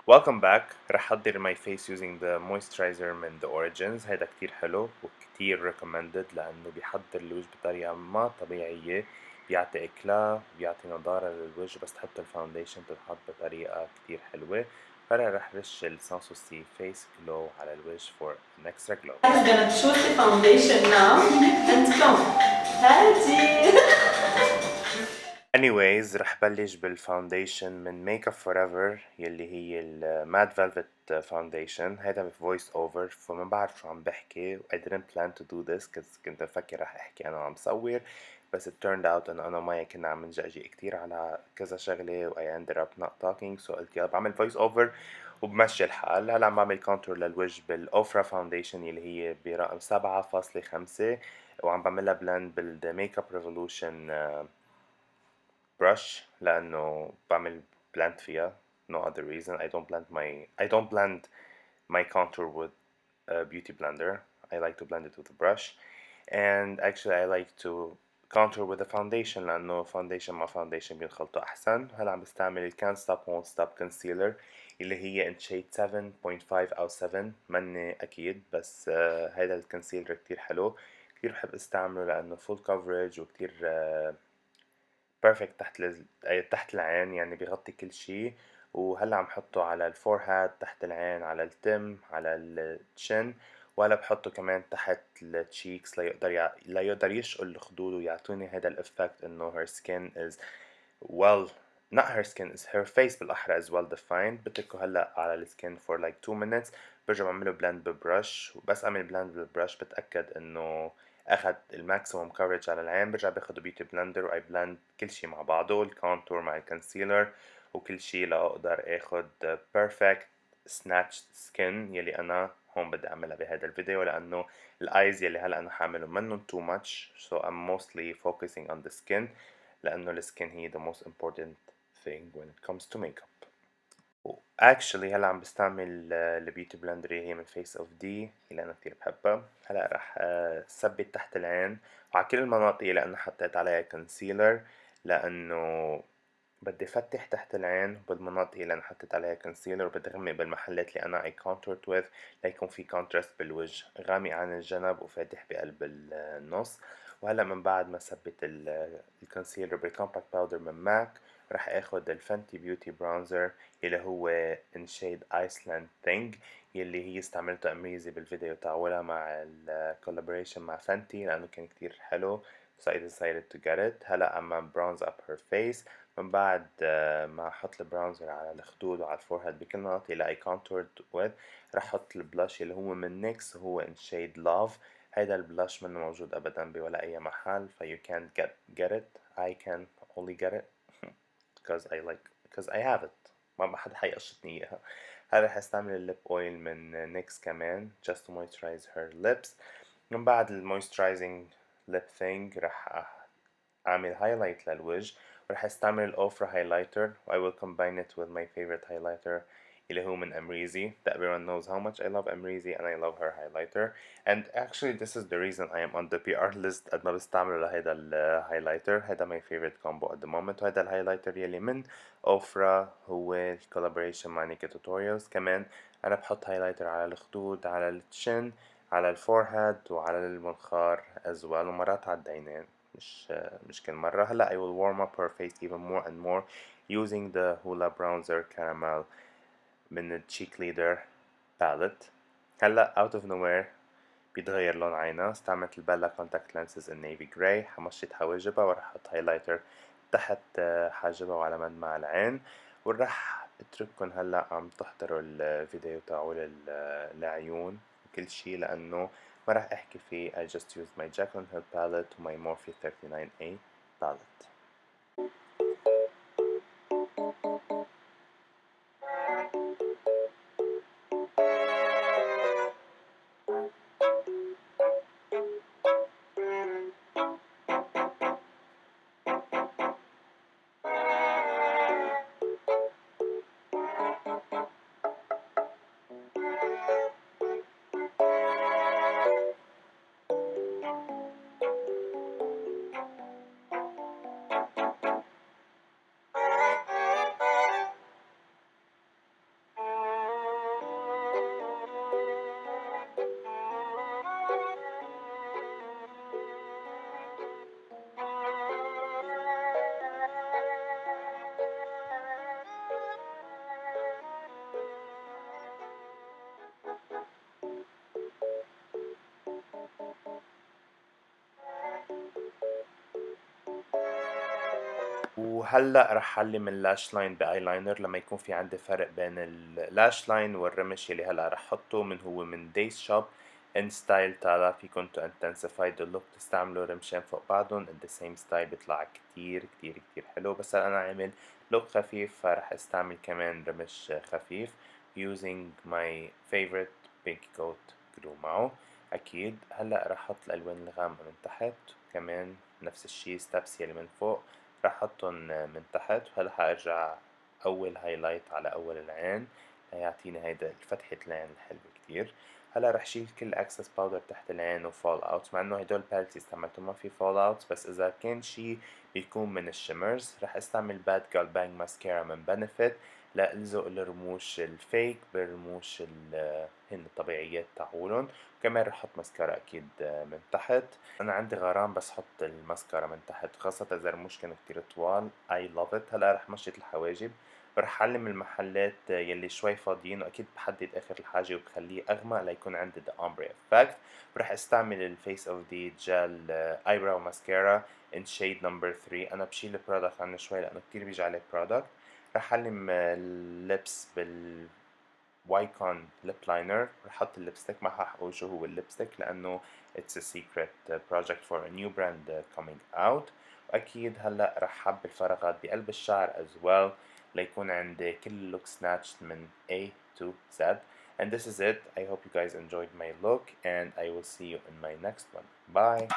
Welcome back. رح أحضر my face using the moisturizer من The Origins. هيدا كتير حلو وكتير recommended لأنه بيحضر الوجه بطريقة ما طبيعية، بيعطي إكلا بيعطي نضارة للوجه، بس تحط الفاونديشن بتنحط بطريقة كتير حلوة. فأنا رح رش السانسوسي فيس جلو على الوجه for an extra glow. I'm gonna choose the foundation now and come. Hadi! anyways رح بلش بالفاونديشن من ميك اب فور ايفر يلي هي المات فيلفت فاونديشن. هيدا بفويس اوفر فما بعرف شو عم بحكي. I didn't plan to do this كنت مفكر رح احكي انا وعم صور، بس it turned out انه انا ومايا كنا عم نجأجي كتير على كذا شغلة و I ended up not talking، so قلت يلا بعمل فويس اوفر وبمشي الحال. هلا عم بعمل كونتور للوجه بالاوفرا فاونديشن يلي هي برقم 7.5، وعم بعملها بلند بالميك اب ريفولوشن brush لأنه بعمل blend فيها. no other reason. I don't blend my contour with a beauty blender. I like to blend it with a brush, and actually I like to contour with a foundation لأنه foundation مع foundation بينخلطوا أحسن. هلا عم بستعمل Can't Stop Won't Stop Concealer اللي هي in shade 7.5 أو 7، مني أكيد، بس هيدا الكونسيلر كتير حلو، كتير بحب استعمله لأنه full coverage وكتير بيرفكت تحت العين، يعني بيغطي كل شي. وهلا عم حطه على الفورهاد، تحت العين، على التم، على التشن، وهلا بحطه كمان تحت التشيكس لا يقدر يشقل الخدود ويعطوني هذا الافكت انه her skin is well not her skin is her face بالاحرى is well defined. بتركه هلا على السكين for like 2 minutes، برجع بعمله بلند ببرش، وبس اعمل بلند بالبرش بتاكد انه اخد الماكسيموم كفرج على العين. برجع باخد بيوتي بلندر واي بلند كل شي مع بعضه، الكونتور مع الكونسيلر وكل شي، لاقدر اخد بيرفكت سناتش سكين يلي انا هون بدي اعملها بهذا الفيديو، لانه الايز يلي هلا انا حاعمله منهم too much, so I'm mostly focusing on the skin لانه السكين هي the most important thing when it comes to makeup. actually هلا عم بستعمل البيوتي بلندر هي من فيس اوف دي اللي انا كتير بحبها. هلا رح ثبت تحت العين وعلى كل المناطق اللي انا حطيت عليها كونسيلر، لانه بدي فتح تحت العين بالمناطق اللي انا حطيت عليها كونسيلر، وبدي غمق بالمحلات اللي انا I contoured with ليكون في كونتراست بالوجه، غامق عن الجنب وفاتح بقلب النص. وهلا من بعد ما ثبت الكونسيلر بالكومباكت باودر من ماك، رح اخد الفنتي بيوتي برونزر اللي هو in shade Iceland thing، يلي هي استعملته اميزي بالفيديو تاعولها مع الكولابوريشن مع فنتي لانه كان كتير حلو، so I decided to get it. هلا عم bronze up her face. من بعد ما احط البرونزر على الخدود وعلى الفورهيد بكل المناطق اللي I contoured with، رح احط البلاش اللي هو من نيكس، هو in shade love. هيدا البلاش منه موجود ابدا بولا اي محل، ف you can't get it. I can only get it because I have it. ما حد حيقشطني اياها. هلا رح استعمل الليب اويل من نيكس كمان just to moisturize her lips. من بعد المويسترايزنج lip thing رح اعمل هايلايت للوجه، ورح استعمل الاوفرا هايلايتر و I will combine it with my favorite highlighter اللي هو من Amrezy. Everyone knows how much I love Amrezy and I love her highlighter, and actually this is the reason I am on the PR list قد ما بستعمله لهيدا الهايلايتر. هيدا my favorite combo at the moment. وهيدا الهايلايتر يلي من اوفرا هو collaboration مع نيكي توتوريالز. كمان انا بحط هايلايتر على الخدود، على التشن، على الفورهاد وعلى المنخار as well، ومرات على الدينين، مش كل مرة. هلا I will warm up her face even more and more using the Hoola Bronzer Caramel من ال Cheek Leader palette. هلا out of nowhere بيتغير لون عينها. استعملت البella contact lenses in navy gray، حمشيت حواجبها ورح احط هايلايتر تحت حاجبها وعلى مدمع العين، ورح اترككن هلا عم تحضروا الفيديو تاعول العيون وكل شي، لانه ما رح احكي فيه. I just used my Jaclyn Hill palette و my Morphe 39A palette. وهلأ رح علم اللاش لاين بايلاينر لما يكون في عندي فرق بين اللاش لاين والرمش يلي هلأ رح حطه هو من دايز شوب ان ستايل تالا. فيكن تو انتنسيفاي ذا لوك تستعملوا رمشين فوق بعضهم in the same style بيطلع كتير كتير كتير حلو. بس هلأ أنا عامل لوك خفيف فرح استعمل كمان رمش خفيف using my favorite pink coat glue معه. أكيد هلأ رح أحط الألوان الغامقة من تحت، كمان نفس الشي ستابس يلي من فوق راح احطهم من تحت. وهلا حارجع اول هايلايت على اول العين ليعطيني هيدا فتحة العين الحلوة كتير. هلا رح شيل كل اكسس باودر تحت العين وفول اوت، مع انه هدول باليتس استعملتهم ما في فول اوت، بس اذا كان شي بيكون من الشيمرز رح استعمل باد جال بانج ماسكارا من بنفيت لألزق الرموش الفيك بالرموش هن الطبيعيات تاعولن. كمان رح احط ماسكارا اكيد من تحت. انا عندي غرام بس حط الماسكارا من تحت، خاصة اذا الرموش كانوا كتير طوال. I love it. هلا رح مشط الحواجب، ورح علم المحلات يلي شوي فاضيين، واكيد بحدد اخر الحاجب وبخليه اغمق ليكون عندي the ombre effect. ورح استعمل الفيس اوف دي جel eyebrow mascara in shade number 3. انا بشيل البرودكت عنه شوي لانه كتير بيجي عليه برودكت. رح علم اللبس بال وايكون ليب لاينر. رح احط الليبستيك، ما حقول شو هو الليبستيك لانه it's a secret project for a new brand coming out. واكيد هلا رح حب الفراغات بقلب الشعر as well ليكون عندي كل look snatched من A to Z. And this is it. I hope you guys enjoyed my look and I will see you in my next one. Bye.